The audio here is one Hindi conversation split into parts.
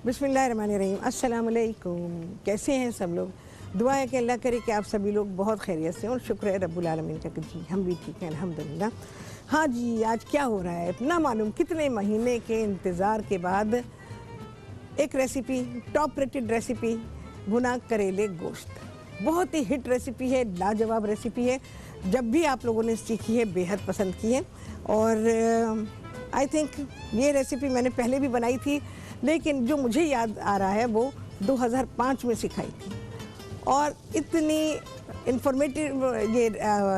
बिस्मिल्लाहिर्रहमानिर्रहीम। अस्सलाम वालेकुम। कैसे हैं सब लोग? दुआ है कि अल्लाह करे कि आप सभी लोग बहुत खैरियत से और शुक्र है रब्बुल आलमीन का कि जी हम भी ठीक हैं अल्हम्दुलिल्लाह। हाँ जी, आज क्या हो रहा है ना मालूम कितने महीने के इंतज़ार के बाद एक रेसिपी, टॉप रेटेड रेसिपी, भुना करेले गोश्त। बहुत ही हिट रेसिपी है, लाजवाब रेसिपी है। जब भी आप लोगों ने सीखी है बेहद पसंद की है। और आई थिंक ये रेसिपी मैंने पहले भी बनाई थी, लेकिन जो मुझे याद आ रहा है वो 2005 में सिखाई थी। और इतनी इंफॉर्मेटिव ये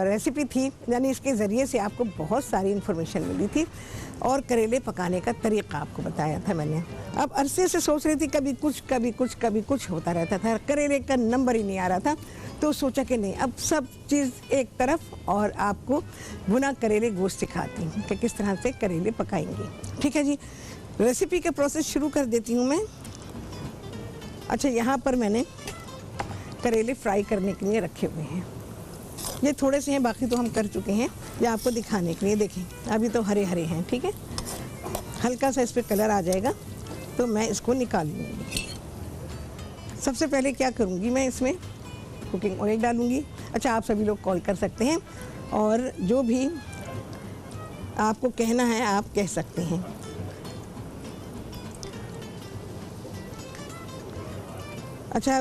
रेसिपी थी, यानी इसके ज़रिए से आपको बहुत सारी इन्फॉर्मेशन मिली थी और करेले पकाने का तरीक़ा आपको बताया था मैंने। अब अरसे से सोच रही थी कभी कुछ होता रहता था, करेले का नंबर ही नहीं आ रहा था। तो सोचा कि नहीं, अब सब चीज़ एक तरफ और आपको भुना करेले गोश्त सिखाती हूँ कि किस तरह से करेले पकाएंगे। ठीक है जी, रेसिपी का प्रोसेस शुरू कर देती हूँ मैं। अच्छा, यहाँ पर मैंने करेले फ्राई करने के लिए रखे हुए हैं। ये थोड़े से हैं, बाकी तो हम कर चुके हैं। ये आपको दिखाने के लिए, देखें अभी तो हरे हरे हैं। ठीक है, हल्का सा इस पर कलर आ जाएगा तो मैं इसको निकाल लूँगी। सबसे पहले क्या करूँगी, मैं इसमें कुकिंग ऑयल डालूँगी। अच्छा, आप सभी लोग कॉल कर सकते हैं और जो भी आपको कहना है आप कह सकते हैं। अच्छा,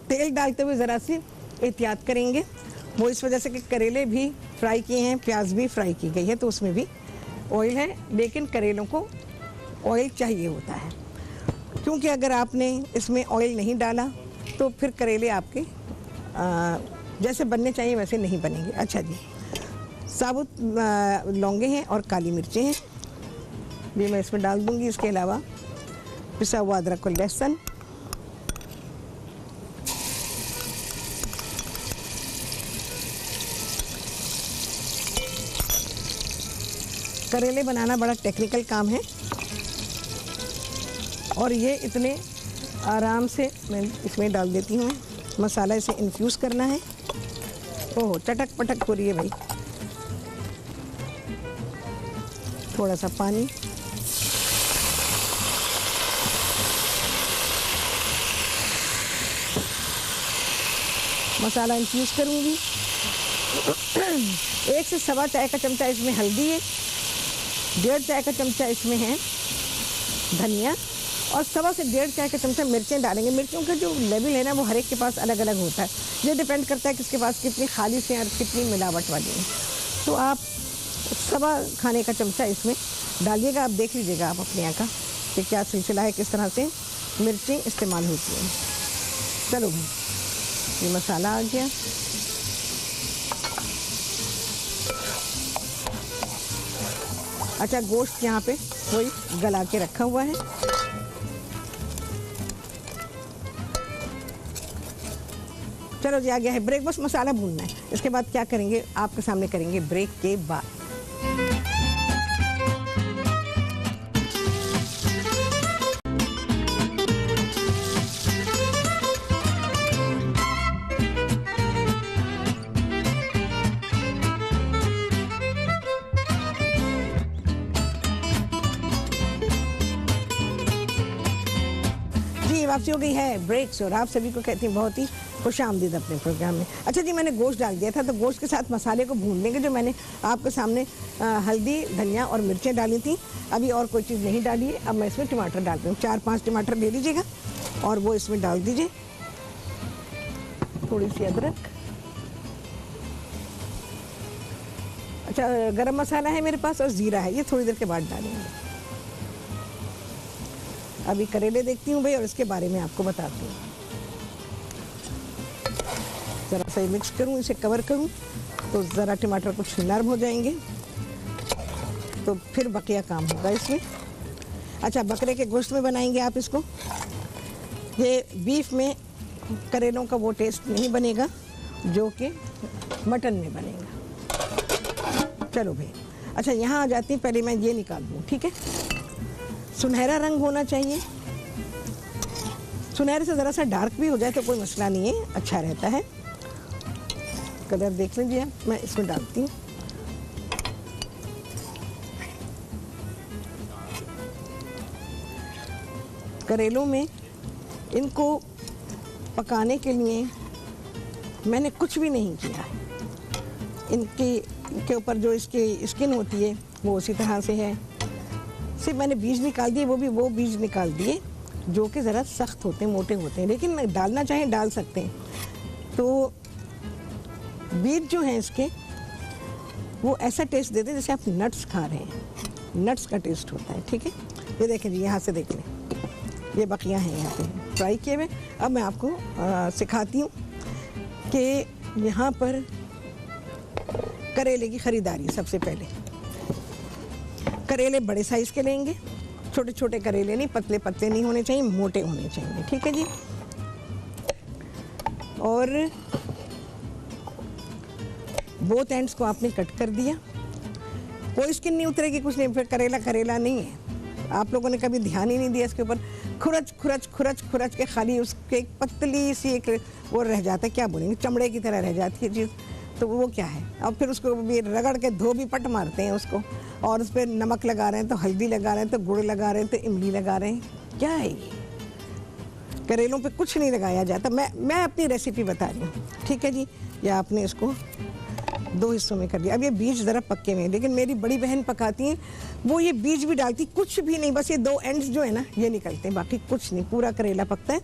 तेल डालते हुए ज़रा सी एहतियात करेंगे, वो इस वजह से कि करेले भी फ्राई किए हैं, प्याज भी फ्राई की गई है, तो उसमें भी ऑयल है। लेकिन करेलों को ऑयल चाहिए होता है, क्योंकि अगर आपने इसमें ऑयल नहीं डाला तो फिर करेले आपके जैसे बनने चाहिए वैसे नहीं बनेंगे। अच्छा जी, साबुत लौंगे हैं और काली मिर्चें हैं, ये मैं इसमें डाल दूँगी। इसके अलावा पिसा हुआ अदरक और लहसुन, करेले बनाना बड़ा टेक्निकल काम है और ये इतने आराम से मैं इसमें डाल देती हूँ। मसाला इसे इन्फ्यूज़ करना है। ओह, चटक पटक हो रही है भाई। थोड़ा सा पानी, मसाला इन्फ्यूज़ करूँगी। 1 से सवा चाय का चमचा इसमें हल्दी है, 1.5 चाय का चमचा इसमें है धनिया और 1.25 से 1.5 चाय का चमचा मिर्चें डालेंगे। मिर्चों का जो लेवल है ना वो हर एक के पास अलग अलग होता है। ये डिपेंड करता है किसके पास कितनी खालिश है और कितनी मिलावट वाली है। तो आप 1.25 खाने का चमचा इसमें डालिएगा। आप देख लीजिएगा आप अपने यहाँ का कि क्या सिलसिला है, किस तरह से मिर्चें इस्तेमाल होती हैं। चलो भाई, ये मसाला आ गया। अच्छा, गोश्त यहाँ पे वही गला के रखा हुआ है। चलो जी, आ गया है ब्रेक। बस मसाला भूनना है। इसके बाद क्या करेंगे आपके सामने करेंगे ब्रेक के बाद। वापसी हो गई है ब्रेक से और आप सभी को कहते हैं बहुत ही खुशामदीद अपने प्रोग्राम में। अच्छा जी, मैंने गोश्त डाल दिया था, तो गोश्त के साथ मसाले को भून लेंगे। जो मैंने आपके सामने हल्दी, धनिया और मिर्चें डाली थी, अभी और कोई चीज़ नहीं डाली है। अब मैं इसमें टमाटर डालती हूँ। 4-5 टमाटर ले लीजिएगा और वो इसमें डाल दीजिए। थोड़ी सी अदरक। अच्छा, गरम मसाला है मेरे पास और ज़ीरा है, ये थोड़ी देर के बाद डालेंगे। अभी करेले देखती हूँ भाई और इसके बारे में आपको बताती हूँ। ज़रा सा मिक्स करूँ, इसे कवर करूँ तो ज़रा टमाटर कुछ नरम हो जाएंगे, तो फिर बकिया काम होगा इसमें। अच्छा, बकरे के गोश्त में बनाएंगे आप इसको। ये बीफ में करेलों का वो टेस्ट नहीं बनेगा जो कि मटन में बनेगा। चलो भाई, अच्छा यहाँ आ जाती हूँ। पहले मैं ये निकाल दूँ, ठीक है। सुनहरा रंग होना चाहिए, सुनहरे से ज़रा सा डार्क भी हो जाए तो कोई मसला नहीं है, अच्छा रहता है। कलर देख लीजिए, मैं इसमें डालती हूँ। करेलों में इनको पकाने के लिए मैंने कुछ भी नहीं किया है। इनके ऊपर जो इसकी स्किन होती है वो उसी तरह से है। सिर्फ मैंने बीज निकाल दिए, वो बीज निकाल दिए जो कि ज़रा सख्त होते हैं, मोटे होते हैं, लेकिन डालना चाहें डाल सकते हैं। तो बीज जो हैं इसके वो ऐसा टेस्ट देते हैं जैसे आप नट्स खा रहे हैं, नट्स का टेस्ट होता है। ठीक है, ये देखें जी, यहाँ से देख लें, ये बकियाँ हैं यहाँ पे फ्राई किए हुए। अब मैं आपको सिखाती हूँ कि यहाँ पर करेले की ख़रीदारी। सबसे पहले करेले बड़े साइज़ के लेंगे, छोटे छोटे करेले नहीं, पतले पतले नहीं होने चाहिए, मोटे होने चाहिए। ठीक है जी। और बोथ एंड्स को आपने कट कर दिया, कोई स्किन नहीं उतरेगी, कुछ नहीं, फिर करेला करेला नहीं है। आप लोगों ने कभी ध्यान ही नहीं दिया इसके ऊपर, खुरच खुरच खुरच खुरच के खाली उसके एक पतली सी एक वो रह जाता है, क्या बोलेंगे, चमड़े की तरह रह जाती है चीज़। तो वो क्या है, अब फिर उसको भी रगड़ के धो भी पट मारते हैं उसको, और उस पर नमक लगा रहे हैं, तो हल्दी लगा रहे हैं, तो गुड़ लगा रहे हैं, तो इमली लगा रहे हैं। क्या है ये? करेलों पे कुछ नहीं लगाया जाता। मैं अपनी रेसिपी बता रही हूँ। ठीक है जी। या आपने इसको 2 हिस्सों में कर दिया। अब ये बीज ज़रा पक्के में, लेकिन मेरी बड़ी बहन पकाती हैं, वो ये बीज भी डालती, कुछ भी नहीं, बस ये 2 एंड्स जो है ना ये निकलते हैं, बाकी कुछ नहीं, पूरा करेला पकता है।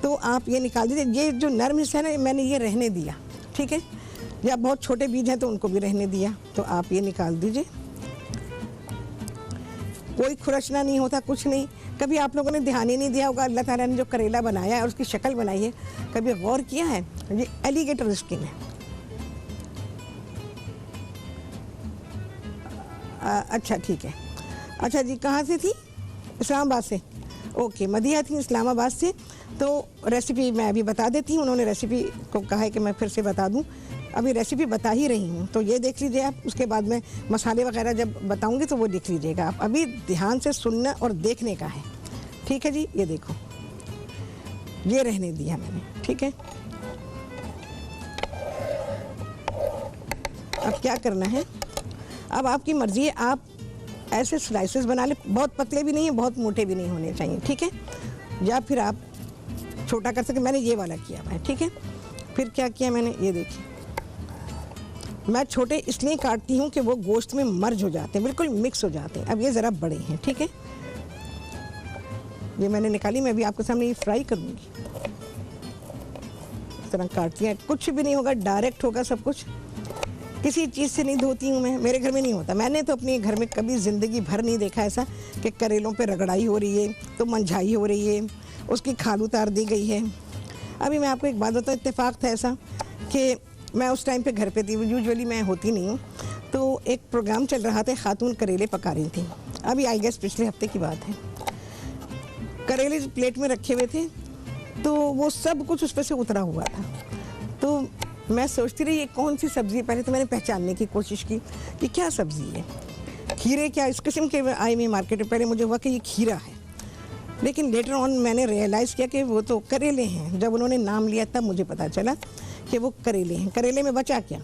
तो आप ये निकाल दीजिए। ये जो नर्म हिस्सा है ना, मैंने ये रहने दिया। ठीक है, या बहुत छोटे बीज हैं तो उनको भी रहने दिया। तो आप ये निकाल दीजिए, कोई खुरचना नहीं होता, कुछ नहीं। कभी आप लोगों ने ध्यान ही नहीं दिया होगा, अल्लाह ताला ने जो करेला बनाया है और उसकी शक्ल बनाई है, कभी गौर किया है? ये एलिगेटर स्किन है। अच्छा ठीक है। अच्छा जी, कहाँ से थी? इस्लामाबाद से। ओके, मदिया थी इस्लामाबाद से। तो रेसिपी मैं अभी बता देती हूँ, उन्होंने रेसिपी को कहा है कि मैं फिर से बता दूँ। अभी रेसिपी बता ही रही हूँ, तो ये देख लीजिए आप। उसके बाद में मसाले वगैरह जब बताऊँगी तो वो देख लीजिएगा आप। अभी ध्यान से सुनना और देखने का है। ठीक है जी। ये देखो, ये रहने दिया मैंने। ठीक है, अब क्या करना है, अब आपकी मर्ज़ी है, आप ऐसे स्लाइसेस बना ले, बहुत पतले भी नहीं है, बहुत मोटे भी नहीं होने चाहिए। ठीक है, या फिर आप छोटा कर सकते। मैंने ये वाला किया हुआ है। ठीक है, फिर क्या किया मैंने, ये देखिए, मैं छोटे इसलिए काटती हूँ कि वो गोश्त में मर्ज हो जाते हैं, बिल्कुल मिक्स हो जाते हैं। अब ये ज़रा बड़े हैं। ठीक है, ये मैंने निकाली, मैं अभी आपके सामने ये फ्राई करूँगी। इस तरह काटती हैं, कुछ भी नहीं होगा, डायरेक्ट होगा सब कुछ। किसी चीज़ से नहीं धोती हूँ मैं, मेरे घर में नहीं होता। मैंने तो अपने घर में कभी ज़िंदगी भर नहीं देखा ऐसा कि करेलों पे रगड़ाई हो रही है, तो मंझाई हो रही है, उसकी खाल उतार दी गई है। अभी मैं आपको एक बात बताऊँ, इत्तेफाक था ऐसा कि मैं उस टाइम पे घर पे थी, यूजुअली मैं होती नहीं हूँ। तो एक प्रोग्राम चल रहा था, खातून करेले पका रही थी। अभी आई गेस पिछले हफ्ते की बात है। करेले प्लेट में रखे हुए थे, तो वो सब कुछ उस पर से उतरा हुआ था। तो मैं सोचती रही ये कौन सी सब्ज़ी है। पहले तो मैंने पहचानने की कोशिश की कि क्या सब्ज़ी है, खीरे क्या, इस किस्म के आए में मार्केट में। पहले मुझे हुआ कि ये खीरा है, लेकिन लेटर ऑन मैंने रियलाइज़ किया कि वो तो करेले हैं। जब उन्होंने नाम लिया तब मुझे पता चला कि वो करेले हैं। करेले में बचा क्या,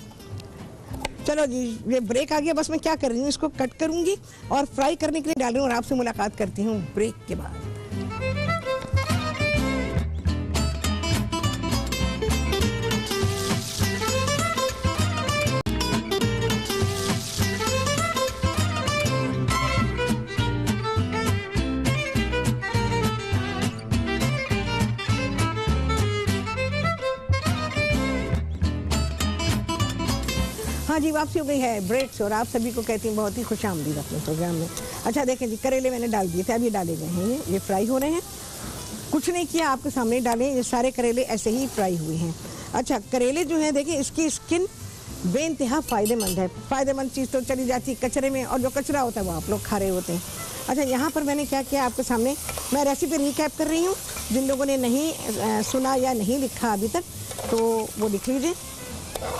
चलो जी ये ब्रेक आ गया। बस मैं क्या कर रही हूँ, इसको कट करूँगी और फ्राई करने के लिए डाल रही हूँ, और आपसे मुलाकात करती हूँ ब्रेक के बाद। हाँ जी, वापसी हो गई है ब्रेक से, और आप सभी को कहती हूँ बहुत ही खुशामदीद अपने प्रोग्राम में। अच्छा देखें जी, करेले मैंने डाल दिए थे, अब ये डाले गए हैं, ये फ्राई हो रहे हैं। कुछ नहीं किया, आपके सामने डाले, ये सारे करेले ऐसे ही फ्राई हुए हैं। अच्छा, करेले जो है देखिए, इसकी स्किन बेइंतहा फ़ायदेमंद है। फ़ायदेमंद चीज़ तो चली जाती है कचरे में, और जो कचरा होता है वो आप लोग खा रहे होते हैं। अच्छा, यहाँ पर मैंने क्या किया आपके सामने, मैं रेसिपी रिकैप कर रही हूँ। जिन लोगों ने नहीं सुना या नहीं लिखा अभी तक, तो वो लिख लीजिए,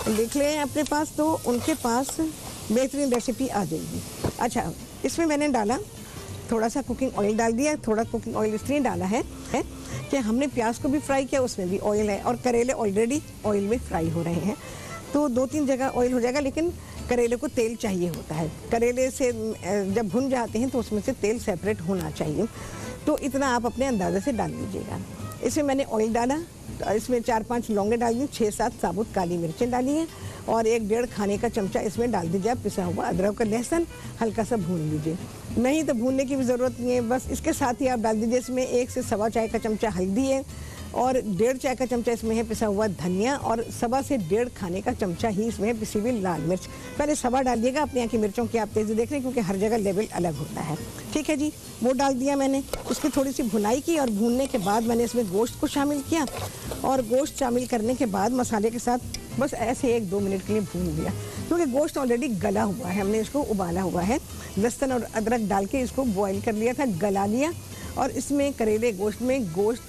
लिख लें अपने पास, तो उनके पास बेहतरीन रेसिपी आ जाएगी। अच्छा, इसमें मैंने डाला थोड़ा सा कुकिंग ऑयल डाल दिया। थोड़ा कुकिंग ऑयल इसलिए डाला है कि हमने प्याज को भी फ्राई किया, उसमें भी ऑयल है, और करेले ऑलरेडी ऑयल में फ्राई हो रहे हैं। तो 2-3 जगह ऑयल हो जाएगा, लेकिन करेले को तेल चाहिए होता है। करेले से जब भुन जाते हैं तो उसमें से तेल सेपरेट होना चाहिए। तो इतना आप अपने अंदाजे से डाल लीजिएगा। इसमें मैंने ऑयल डाला, तो इसमें 4-5 लौंगे डाल दी, 6-7 साबुत काली मिर्चें डाली हैं और 1-1.5 खाने का चमचा इसमें डाल दीजिए आप पिसा हुआ अदरक और लहसुन, हल्का सा भून लीजिए। नहीं तो भूनने की भी ज़रूरत नहीं है, बस इसके साथ ही आप डाल दीजिए इसमें 1 से सवा चाय का चमचा हल्दी है और 1.5 चाय का चमचा इसमें है पिसा हुआ धनिया और सवा से 1.5 खाने का चमचा ही इसमें है पिसी हुई लाल मिर्च। पहले सवा डालिएगा, अपने यहाँ की मिर्चों की आप तेज़ी देख रहे हैं क्योंकि हर जगह लेवल अलग होता है। ठीक है जी, वो डाल दिया मैंने, उसकी थोड़ी सी भुनाई की और भूनने के बाद मैंने इसमें गोश्त को शामिल किया और गोश्त शामिल करने के बाद मसाले के साथ बस ऐसे 1-2 मिनट के लिए भून लिया क्योंकि गोश्त ऑलरेडी गला हुआ है, हमने इसको उबाला हुआ है। लहसुन और अदरक डाल के इसको बॉईल कर लिया था, गला लिया। और इसमें करेले गोश्त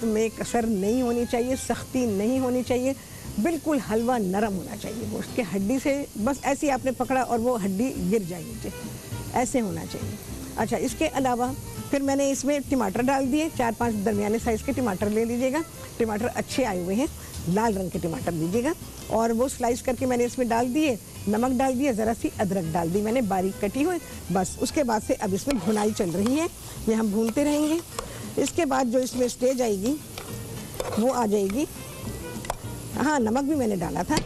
में कसर नहीं होनी चाहिए, सख्ती नहीं होनी चाहिए, बिल्कुल हलवा नरम होना चाहिए। गोश्त के हड्डी से बस ऐसे ही आपने पकड़ा और वो हड्डी गिर जाएगी, ऐसे होना चाहिए। अच्छा, इसके अलावा फिर मैंने इसमें टमाटर डाल दिए, 4-5 दरमियाने साइज़ के टमाटर ले लीजिएगा। टमाटर अच्छे आए हुए हैं, लाल रंग के टमाटर लीजिएगा और वो स्लाइस करके मैंने इसमें डाल दिए। नमक डाल दिया, ज़रा सी अदरक डाल दी मैंने बारीक कटी हुई। बस उसके बाद से अब इसमें भुनाई चल रही है, ये हम भूनते रहेंगे। इसके बाद जो इसमें स्टेज आएगी वो आ जाएगी, हाँ नमक भी मैंने डाला था,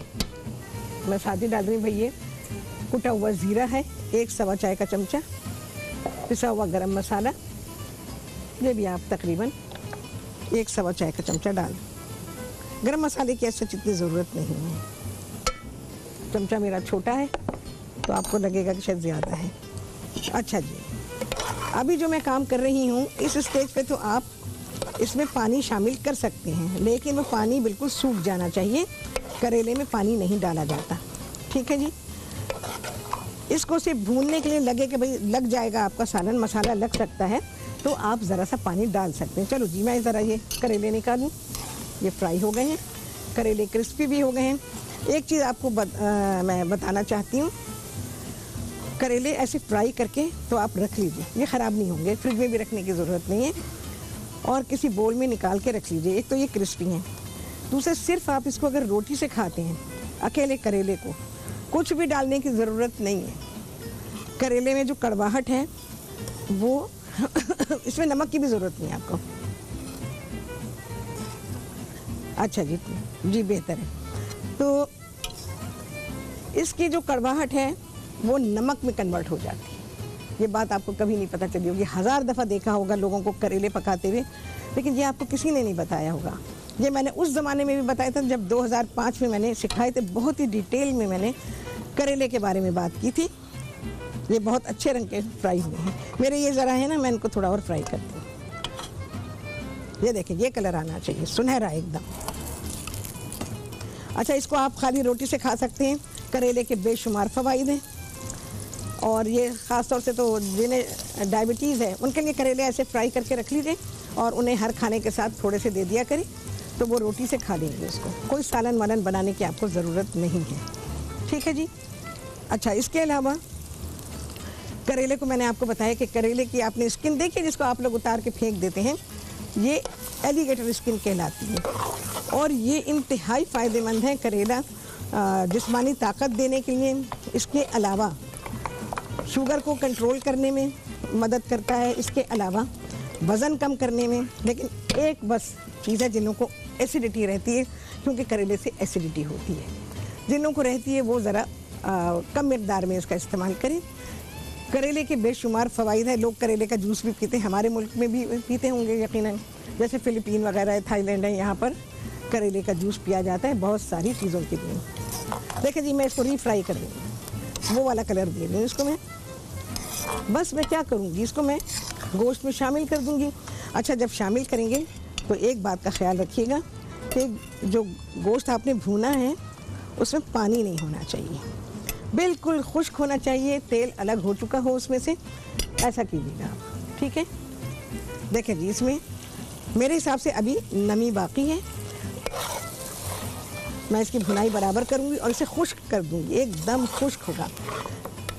मैं साथ ही डाल रही हूँ भैया। कुटा हुआ ज़ीरा है 1 सवा चाय का चमचा, पिसा हुआ गरम मसाला ये भी आप तकरीबन 1 सवा चाय का चमचा डाल। गरम मसाले की ऐसे इतनी ज़रूरत नहीं है, चमचा मेरा छोटा है तो आपको लगेगा कि शायद ज़्यादा है। अच्छा जी, अभी जो मैं काम कर रही हूँ इस स्टेज पे तो आप इसमें पानी शामिल कर सकते हैं, लेकिन वो पानी बिल्कुल सूख जाना चाहिए, करेले में पानी नहीं डाला जाता। ठीक है जी, इसको सिर्फ भूनने के लिए लगे कि भाई लग जाएगा आपका सालन मसाला लग सकता है तो आप ज़रा सा पानी डाल सकते हैं। चलो जी, मैं ज़रा ये करेले निकालूँ, ये फ्राई हो गए हैं, करेले क्रिस्पी भी हो गए हैं। एक चीज़ आपको मैं बताना चाहती हूँ, करेले ऐसे फ्राई करके तो आप रख लीजिए, ये ख़राब नहीं होंगे, फ्रिज में भी रखने की ज़रूरत नहीं है और किसी बोल में निकाल के रख लीजिए। एक तो ये क्रिस्पी हैं, दूसरे सिर्फ आप इसको अगर रोटी से खाते हैं अकेले करेले को, कुछ भी डालने की ज़रूरत नहीं है। करेले में जो कड़वाहट है वो इसमें नमक की भी ज़रूरत नहीं है आपको। अच्छा जी, जी बेहतर है। तो इसकी जो कड़वाहट है वो नमक में कन्वर्ट हो जाती है। ये बात आपको कभी नहीं पता चली होगी, 1000 दफ़ा देखा होगा लोगों को करेले पकाते हुए, लेकिन ये आपको किसी ने नहीं बताया होगा। ये मैंने उस ज़माने में भी बताया था जब 2005 में मैंने सिखाए थे, बहुत ही डिटेल में मैंने करेले के बारे में बात की थी। ये बहुत अच्छे रंग के फ्राई हुए हैं मेरे, ये ज़रा है ना, मैं इनको थोड़ा और फ्राई करती हूँ। ये देखिए, ये कलर आना चाहिए सुनहरा एकदम। अच्छा, इसको आप खाली रोटी से खा सकते हैं, करेले के बेशुमार फ़वाइद हैं और ये ख़ास तौर से तो जिन्हें डायबिटीज़ है उनके लिए करेले ऐसे फ्राई करके रख लीजिए और उन्हें हर खाने के साथ थोड़े से दे दिया करें तो वो रोटी से खा लेंगे उसको, कोई सालन वालन बनाने की आपको ज़रूरत नहीं है। ठीक है जी। अच्छा, इसके अलावा करेले को मैंने आपको बताया कि करेले की आपने स्किन देखी जिसको आप लोग उतार के फेंक देते हैं, ये एलिगेटर स्किन कहलाती है और ये इंतहाई फ़ायदेमंद है करेला जिस्मानी ताकत देने के लिए। इसके अलावा शुगर को कंट्रोल करने में मदद करता है, इसके अलावा वज़न कम करने में। लेकिन एक बस चीज़ है, जिन को एसिडिटी रहती है, क्योंकि करेले से एसिडिटी होती है, जिन को रहती है वो ज़रा कम मिकदार में इसका इस्तेमाल करें। करेले के बेशुमार फ़वाइद है, लोग करेले का जूस भी पीते हैं, हमारे मुल्क में भी पीते होंगे यकीनन, जैसे फ़िलिपीन वगैरह थाईलैंड है, यहाँ पर करेले का जूस पिया जाता है बहुत सारी चीज़ों के लिए। देखिए जी, मैं इसको रीफ्राई कर दूँगी, वो वाला कलर दे दूँ इसको मैं। बस मैं क्या करूँगी, इसको मैं गोश्त में शामिल कर दूँगी। अच्छा, जब शामिल करेंगे तो एक बात का ख्याल रखिएगा कि जो गोश्त आपने भूना है उसमें पानी नहीं होना चाहिए, बिल्कुल खुश्क होना चाहिए, तेल अलग हो चुका हो उसमें से, ऐसा कीजिएगा आप। ठीक है, देखें जी, इसमें मेरे हिसाब से अभी नमी बाकी है, मैं इसकी भुनाई बराबर करूँगी और इसे खुश्क कर दूँगी, एकदम खुश्क होगा।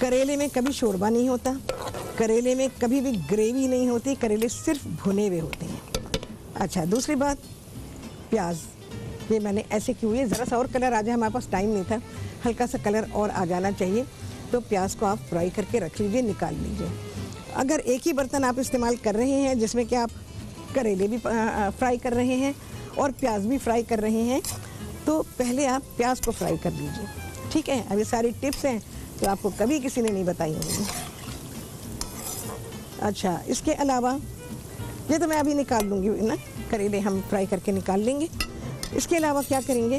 करेले में कभी शोरबा नहीं होता, करेले में कभी भी ग्रेवी नहीं होती, करेले सिर्फ भुने हुए होते हैं। अच्छा, दूसरी बात, प्याज ये मैंने ऐसे की हुई है, ज़रा सा और कलर आ जाए, हमारे पास टाइम नहीं था, हल्का सा कलर और आ जाना चाहिए, तो प्याज को आप फ्राई करके रख लीजिए, निकाल लीजिए। अगर एक ही बर्तन आप इस्तेमाल कर रहे हैं जिसमें कि आप करेले भी फ्राई कर रहे हैं और प्याज भी फ्राई कर रहे हैं। तो पहले आप प्याज को फ्राई कर लीजिए, ठीक है। अब ये सारी टिप्स हैं तो आपको कभी किसी ने नहीं बताई होंगी। अच्छा, इसके अलावा ये तो मैं अभी निकाल लूँगी ना, करेले हम फ्राई करके निकाल लेंगे। इसके अलावा क्या करेंगे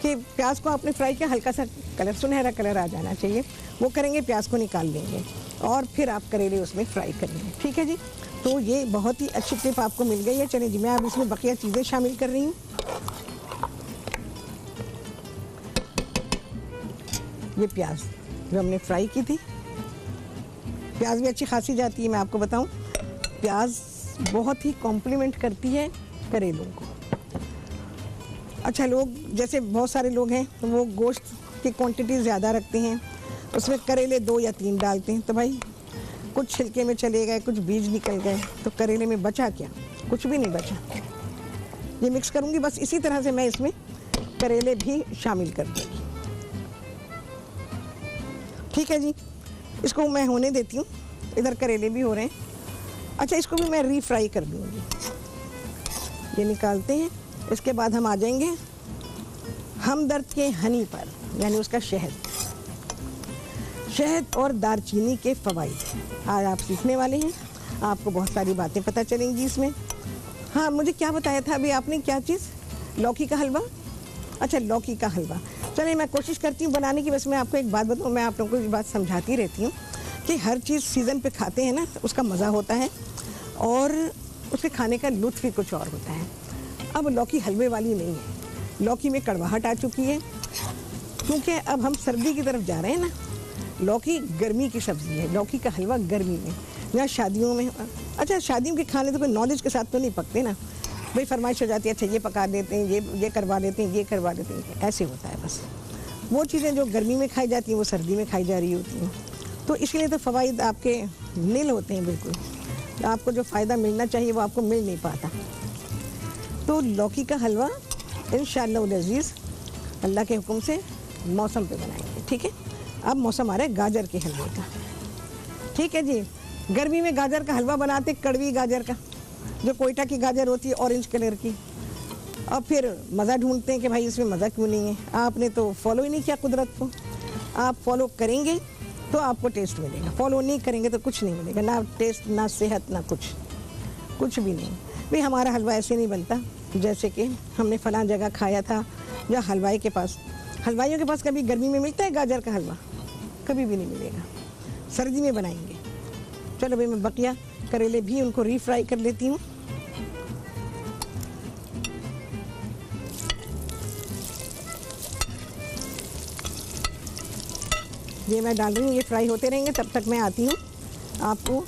कि प्याज को आपने फ्राई किया, हल्का सा कलर, सुनहरा कलर आ जाना चाहिए, वो करेंगे, प्याज को निकाल लेंगे और फिर आप करेले उसमें फ्राई करेंगे, ठीक है जी। तो ये बहुत ही अच्छी टिप आपको मिल गई है। चलिए जी, मैं अब इसमें बकिया चीज़ें शामिल कर रही हूँ। ये प्याज जो हमने फ्राई की थी, प्याज भी अच्छी खासी जाती है, मैं आपको बताऊं, प्याज बहुत ही कॉम्प्लीमेंट करती है करेलों को। अच्छा, लोग जैसे बहुत सारे लोग हैं तो वो गोश्त की क्वांटिटी ज़्यादा रखते हैं, उसमें करेले 2 या 3 डालते हैं, तो भाई कुछ छिलके में चले गए, कुछ बीज निकल गए, तो करेले में बचा क्या? कुछ भी नहीं बचा। ये मिक्स करूँगी, बस इसी तरह से मैं इसमें करेले भी शामिल कर दूँगी, ठीक है जी। इसको मैं होने देती हूँ, इधर करेले भी हो रहे हैं। अच्छा, इसको भी मैं रीफ्राई कर दूँगी। ये निकालते हैं। इसके बाद हम आ जाएंगे हमदर्द के हनी पर, यानी उसका शहद। शहद और दालचीनी के फ़वाइद आज आप सीखने वाले हैं। आपको बहुत सारी बातें पता चलेंगी इसमें। हाँ, मुझे क्या बताया था अभी आपने, क्या चीज़? लौकी का हलवा। अच्छा, लौकी का हलवा। चलिए, मैं कोशिश करती हूँ बनाने की। बस मैं आपको एक बात बताऊँ, मैं आप लोगों को ये बात समझाती रहती हूँ कि हर चीज़ सीज़न पे खाते हैं ना, उसका मज़ा होता है और उसके खाने का लुत्फ़ ही कुछ और होता है। अब लौकी हलवे वाली नहीं है, लौकी में कड़वाहट आ चुकी है, क्योंकि अब हम सर्दी की तरफ जा रहे हैं ना। लौकी गर्मी की सब्ज़ी है, लौकी का हलवा गर्मी में, या शादियों में। अच्छा, शादियों के खाने तो कोई नॉलेज के साथ तो नहीं पकते ना, भाई फरमाइश हो जाती है, अच्छा ये पका देते हैं, ये करवा देते हैं, ये करवा देते हैं, ऐसे होता है बस। वो चीज़ें जो गर्मी में खाई जाती हैं वो सर्दी में खाई जा रही होती हैं, तो इसलिए तो फ़वाइद आपके नील होते हैं बिल्कुल। आपको जो फ़ायदा मिलना चाहिए वो आपको मिल नहीं पाता। तो लौकी का हलवा इंशाअल्लाह अज़ीज़ अल्लाह के हुक्म से मौसम पे बनाएंगे, ठीक है। अब मौसम आ रहा है गाजर के हलवे का, ठीक है जी। गर्मी में गाजर का हलवा बनाते, कड़वी गाजर का, जो कोयटा की गाजर होती है ऑरेंज कलर की, और फिर मज़ा ढूंढते हैं कि भाई इसमें मज़ा क्यों नहीं है। आपने तो फॉलो ही नहीं किया कुदरत को। आप फॉलो करेंगे तो आपको टेस्ट मिलेगा, फॉलो नहीं करेंगे तो कुछ नहीं मिलेगा, ना टेस्ट, ना सेहत, ना कुछ भी नहीं। भाई हमारा हलवा ऐसे नहीं बनता जैसे कि हमने फ़लाँ जगह खाया था या हलवाई के पास। हलवाइयों के पास कभी गर्मी में मिलता है गाजर का हलवा? कभी भी नहीं मिलेगा। सर्दी में बनाएंगे। चलो भाई, मैं बकिया करेले भी उनको रीफ्राई कर लेती हूँ। ये मैं डाल रही हूँ, ये फ्राई होते रहेंगे, तब तक मैं आती हूँ आपको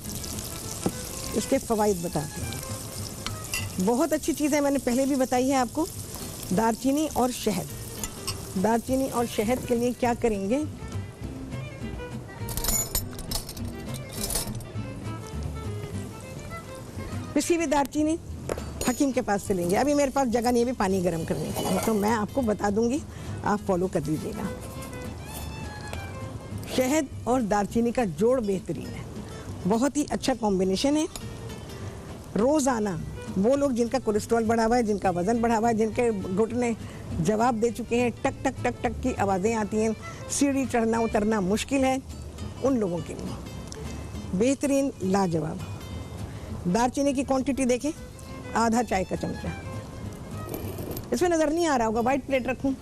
इसके फ़वाइद बताती हूँ। बहुत अच्छी चीज़ है, मैंने पहले भी बताई है आपको, दालचीनी और शहद। दालचीनी और शहद के लिए क्या करेंगे, पिसी हुई दालचीनी हकीम के पास से लेंगे। अभी मेरे पास जगह नहीं है भी पानी गर्म करने के लिए, तो मैं आपको बता दूंगी, आप फॉलो कर लीजिएगा। शहद और दालचीनी का जोड़ बेहतरीन है, बहुत ही अच्छा कॉम्बिनेशन है। रोज़ाना वो लोग जिनका कोलेस्ट्रॉल बढ़ा हुआ है, जिनका वज़न बढ़ा हुआ है, जिनके घुटने जवाब दे चुके हैं, टक टक टक टक की आवाज़ें आती हैं, सीढ़ी चढ़ना उतरना मुश्किल है, उन लोगों के लिए बेहतरीन, लाजवाब। दालचीनी की क्वांटिटी देखें, आधा चाय का चमचा। इसमें नज़र नहीं आ रहा होगा, वाइट प्लेट रखूं?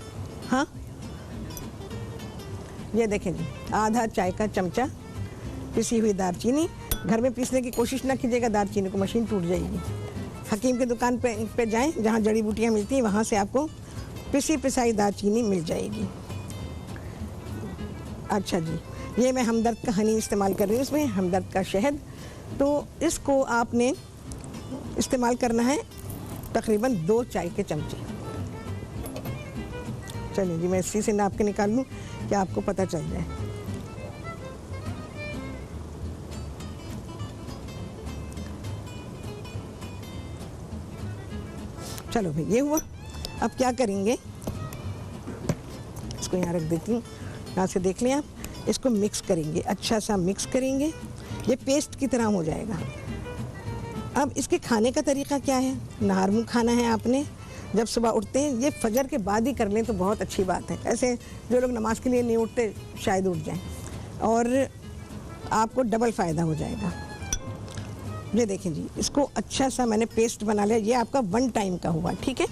हाँ, ये देखें जी, आधा चाय का चमचा पिसी हुई दालचीनी। घर में पीसने की कोशिश ना कीजिएगा, दालचीनी को मशीन टूट जाएगी। हकीम की दुकान पे जाएं, जहाँ जड़ी बूटियाँ मिलती हैं, वहाँ से आपको पिसी पिसाई दालचीनी मिल जाएगी। अच्छा जी, ये मैं हमदर्द का हनी इस्तेमाल कर रही हूँ, इसमें हमदर्द का शहद। तो इसको आपने इस्तेमाल करना है तकरीबन 2 चाय के चमचे। चलिए जी, मैं इसी से नाप के निकाल लूँ कि आपको पता चल जाए। चलो भाई, ये हुआ। अब क्या करेंगे, इसको यहाँ रख देती हूँ, यहाँ से देख लें आप। इसको मिक्स करेंगे, अच्छा सा मिक्स करेंगे, ये पेस्ट की तरह हो जाएगा। अब इसके खाने का तरीका क्या है? नहर मुँह खाना है आपने। जब सुबह उठते हैं, ये फजर के बाद ही कर लें तो बहुत अच्छी बात है। ऐसे जो लोग नमाज के लिए नहीं उठते शायद उठ जाएं, और आपको डबल फ़ायदा हो जाएगा। ये देखें जी, इसको अच्छा सा मैंने पेस्ट बना लिया। ये आपका 1 टाइम का हुआ, ठीक है।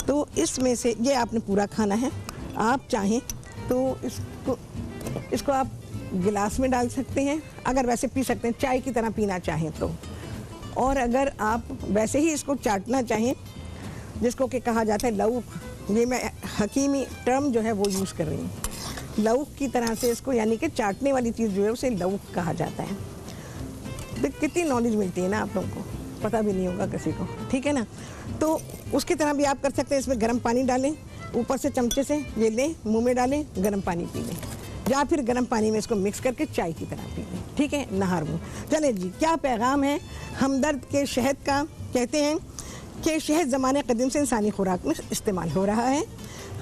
तो इसमें से ये आपने पूरा खाना है। आप चाहें तो इसको आप गिलास में डाल सकते हैं, अगर वैसे पी सकते हैं, चाय की तरह पीना चाहें तो। और अगर आप वैसे ही इसको चाटना चाहें, जिसको कि कहा जाता है लऊक, ये मैं हकीमी टर्म जो है वो यूज़ कर रही हूँ, लऊक की तरह से इसको, यानी कि चाटने वाली चीज़ जो है उसे लऊक कहा जाता है। तो कितनी नॉलेज मिलती है ना आप लोगों को, पता भी नहीं होगा किसी को, ठीक है ना। तो उसकी तरह भी आप कर सकते हैं। इसमें गर्म पानी डालें, ऊपर से चमचे से ये लें, मुंह में डालें, गर्म पानी पी लें, या फिर गर्म पानी में इसको मिक्स करके चाय की तरह पी लें, ठीक है, नहर मुँह। चले जी, क्या पैगाम है हमदर्द के शहद का? कहते हैं कि शहद ज़माने कदीम से इंसानी खुराक में इस्तेमाल हो रहा है।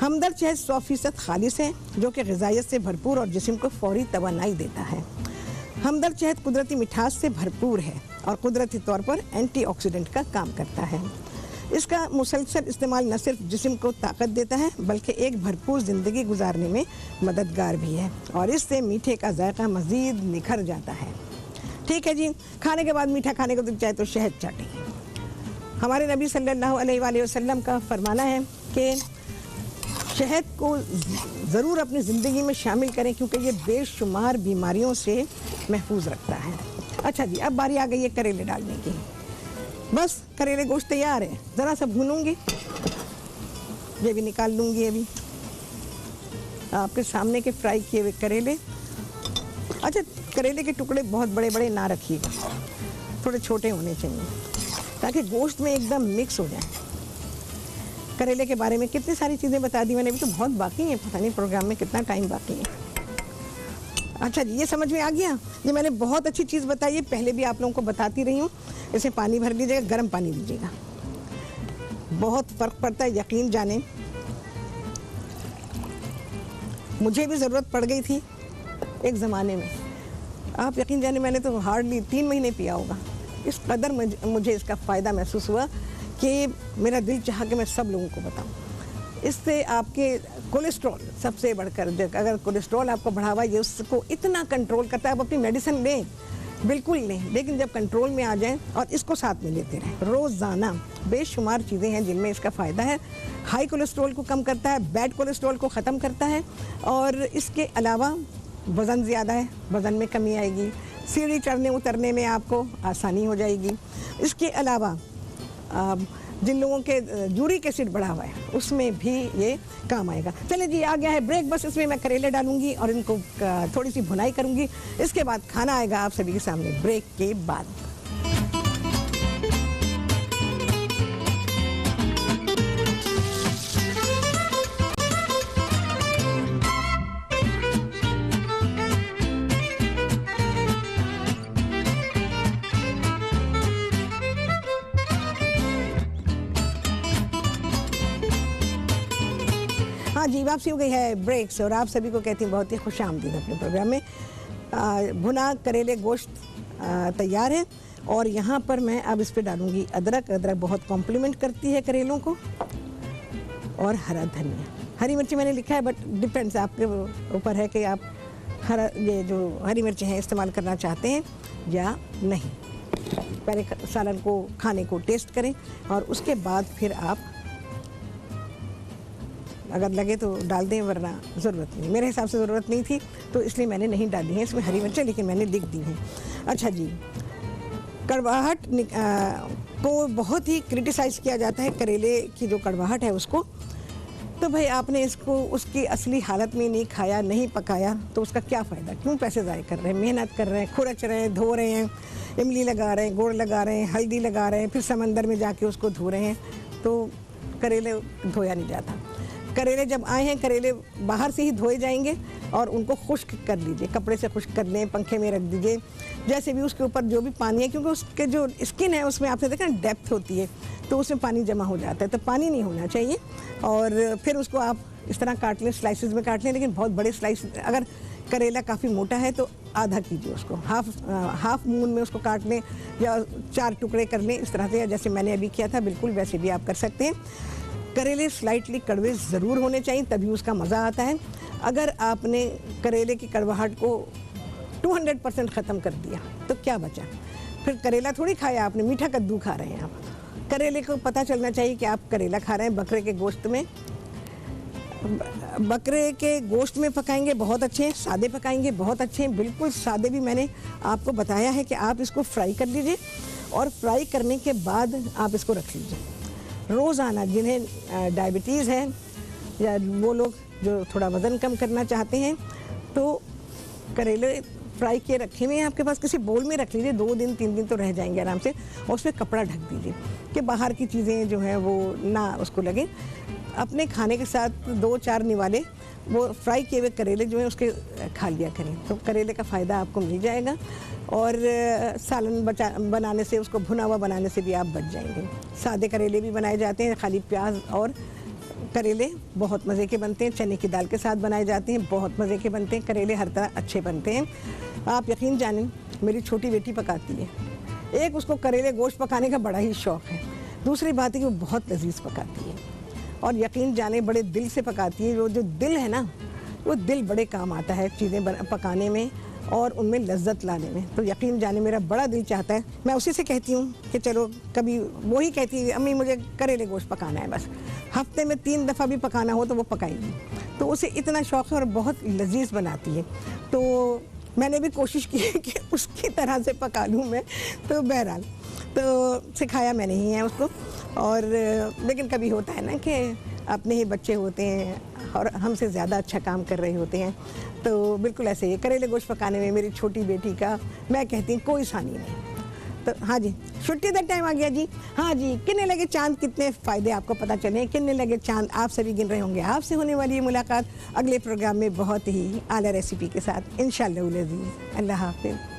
हमदर्द शहद 100% खालिस है, जो कि ग़िज़ाइयत से भरपूर और जिस्म को फ़ौरी तवानाई देता है। हमदर्द शहद कुदरती मिठास से भरपूर है और कुदरती तौर पर एंटीऑक्सीडेंट का काम करता है। इसका मुसलसल इस्तेमाल न सिर्फ जिस्म को ताकत देता है, बल्कि एक भरपूर ज़िंदगी गुजारने में मददगार भी है, और इससे मीठे का जायका मज़ीद निखर जाता है। ठीक है जी, खाने के बाद मीठा खाने को दिल चाहे तो शहद चाटें। हमारे नबी सल्लल्लाहु अलैहि वसल्लम का फरमाना है कि शहद को ज़रूर अपनी ज़िंदगी में शामिल करें, क्योंकि ये बेशुमार बीमारियों से महफूज रखता है। अच्छा जी, अब बारी आ गई है करेले डालने की। बस करेले गोश्त तैयार है, ज़रा सा भूनूंगी, ये भी निकाल लूँगी। अभी आपके सामने के फ्राई किए हुए करेले। अच्छा, करेले के टुकड़े बहुत बड़े बड़े ना रखिएगा, थोड़े छोटे होने चाहिए, ताकि गोश्त में एकदम मिक्स हो जाए। करेले के बारे में कितनी सारी चीज़ें बता दी मैंने, अभी तो बहुत बाकी है, पता नहीं प्रोग्राम में कितना टाइम बाकी है। अच्छा जी, ये समझ में आ गया। ये मैंने बहुत अच्छी चीज़ बताई है, पहले भी आप लोगों को बताती रही हूँ। इसे पानी भर लीजिएगा, गर्म पानी लीजिएगा, बहुत फ़र्क पड़ता है, यकीन जाने। मुझे भी ज़रूरत पड़ गई थी एक ज़माने में, आप यकीन जाने मैंने तो हार्डली 3 महीने पिया होगा। इस कदर मुझे इसका फ़ायदा महसूस हुआ कि मेरा दिल चाहा कि मैं सब लोगों को बताऊं। इससे आपके कोलेस्ट्रॉल सबसे बढ़कर, अगर कोलेस्ट्रॉल आपको बढ़ा हुआ, ये उसको इतना कंट्रोल करता है। आप अपनी मेडिसिन लें, बिल्कुल लें, लेकिन जब कंट्रोल में आ जाएं और इसको साथ में लेते रहें रोज़ाना। बेशुमार चीज़ें हैं जिनमें इसका फ़ायदा है। हाई कोलेस्ट्रॉल को कम करता है, बैड कोलेस्ट्रॉल को ख़त्म करता है, और इसके अलावा वज़न ज़्यादा है, वज़न में कमी आएगी, सीढ़ी चढ़ने उतरने में आपको आसानी हो जाएगी। इसके अलावा जिन लोगों के यूरिक एसिड बढ़ा हुआ है, उसमें भी ये काम आएगा। चलिए जी, आ गया है ब्रेक। बस इसमें मैं करेले डालूंगी और इनको थोड़ी सी भुनाई करूंगी। इसके बाद खाना आएगा आप सभी के सामने ब्रेक के बाद। हाँ जी, वापसी हो गई है ब्रेक से, और आप सभी को कहती हूँ बहुत ही खुशामदीद अपने प्रोग्राम में। भुना करेले गोश्त तैयार है, और यहाँ पर मैं अब इस पर डालूँगी अदरक। अदरक बहुत कॉम्प्लीमेंट करती है करेलों को, और हरा धनिया। हरी मिर्ची मैंने लिखा है, बट डिपेंड्स, आपके ऊपर है कि आप ये जो हरी मिर्ची हैं इस्तेमाल करना चाहते हैं या नहीं। पहले सालन को, खाने को टेस्ट करें, और उसके बाद फिर आप अगर लगे तो डाल दें, वरना ज़रूरत नहीं। मेरे हिसाब से ज़रूरत नहीं थी, तो इसलिए मैंने नहीं डाली है इसमें हरी मिर्चें, लेकिन मैंने लिख दी हैं। अच्छा जी, कड़वाहट को बहुत ही क्रिटिसाइज़ किया जाता है, करेले की जो कड़वाहट है उसको। तो भाई आपने इसको उसकी असली हालत में नहीं खाया, नहीं पकाया, तो उसका क्या फ़ायदा? क्यों पैसे ज़ाय कर रहे हैं, मेहनत कर रहे हैं, खुरच रहे हैं, धो रहे हैं, इमली लगा रहे हैं, गुड़ लगा रहे हैं, हल्दी लगा रहे हैं, फिर समंदर में जाके उसको धो रहे हैं, तो करेले धोया नहीं जाता। करेले जब आए हैं, करेले बाहर से ही धोए जाएंगे, और उनको खुश्क कर लीजिए, कपड़े से खुश्क कर लें, पंखे में रख दीजिए, जैसे भी उसके ऊपर जो भी पानी है, क्योंकि उसके जो स्किन है उसमें आपने देखा डेप्थ होती है, तो उसमें पानी जमा हो जाता है, तो पानी नहीं होना चाहिए। और फिर उसको आप इस तरह काट लें, स्लाइसेस में काट लें, लेकिन बहुत बड़े स्लाइस, अगर करेला काफ़ी मोटा है तो आधा कीजिए उसको, हाफ मून में उसको काट लें या 4 टुकड़े कर लें इस तरह से, या जैसे मैंने अभी किया था बिल्कुल वैसे भी आप कर सकते हैं। करेले स्लाइटली कड़वे ज़रूर होने चाहिए, तभी उसका मज़ा आता है। अगर आपने करेले की कड़वाहट को 200% ख़त्म कर दिया तो क्या बचा, फिर करेला थोड़ी खाया आपने, मीठा कद्दू खा रहे हैं आप। करेले को पता चलना चाहिए कि आप करेला खा रहे हैं। बकरे के गोश्त में, बकरे के गोश्त में पकाएंगे बहुत अच्छे हैं, सादे पकाएंगे बहुत अच्छे हैं, बिल्कुल सादे भी मैंने आपको बताया है कि आप इसको फ्राई कर लीजिए और फ्राई करने के बाद आप इसको रख लीजिए। रोज़ाना जिन्हें डायबिटीज़ है या वो लोग जो थोड़ा वज़न कम करना चाहते हैं तो करेले फ्राई किए रखे हुए हैं आपके पास, किसी बोल में रख लीजिए, 2 दिन 3 दिन तो रह जाएंगे आराम से, और उसमें कपड़ा ढक दीजिए कि बाहर की चीज़ें जो हैं वो ना उसको लगे। अपने खाने के साथ 2-4 निवाले वो फ्राई किए हुए करेले जो हैं उसके खा लिया करें, तो करेले का फ़ायदा आपको मिल जाएगा। और सालन बनाने से, उसको भुना हुआ बनाने से भी आप बच जाएंगे। सादे करेले भी बनाए जाते हैं, खाली प्याज और करेले बहुत मज़े के बनते हैं। चने की दाल के साथ बनाए जाते हैं, बहुत मज़े के बनते हैं करेले, हर तरह अच्छे बनते हैं। आप यकीन जानें, मेरी छोटी बेटी पकाती है, एक उसको करेले गोश्त पकाने का बड़ा ही शौक़ है, दूसरी बात है कि वो बहुत लजीज पकाती है और यकीन जाने बड़े दिल से पकाती है। जो दिल है ना, वो दिल बड़े काम आता है चीज़ें पकाने में और उनमें लज्जत लाने में। तो यकीन जाने मेरा बड़ा दिल चाहता है, मैं उसी से कहती हूँ कि चलो कभी, वो ही कहती है अम्मी मुझे करेले गोश्त पकाना है, बस हफ्ते में 3 दफ़ा भी पकाना हो तो वो पकाएगी। तो उसे इतना शौक़ है और बहुत लजीज बनाती है। तो मैंने भी कोशिश की है कि उसकी तरह से पका लूँ मैं, तो बहरहाल तो सिखाया मैंने ही है उसको। और लेकिन कभी होता है ना कि अपने ही बच्चे होते हैं और हमसे ज़्यादा अच्छा काम कर रहे होते हैं, तो बिल्कुल ऐसे ही करेले गोश्त पकाने में मेरी छोटी बेटी का मैं कहती हूँ कोई सानी नहीं। तो हाँ जी, छुट्टी का टाइम आ गया जी। हाँ जी, कितने लगे चांद, कितने फ़ायदे आपको पता चले, कितने लगे चांद आप सभी गिन रहे होंगे। आपसे होने वाली है मुलाकात अगले प्रोग्राम में बहुत ही आला रेसिपी के साथ इंशाअल्लाह। अल्लाह हाफ़िज़।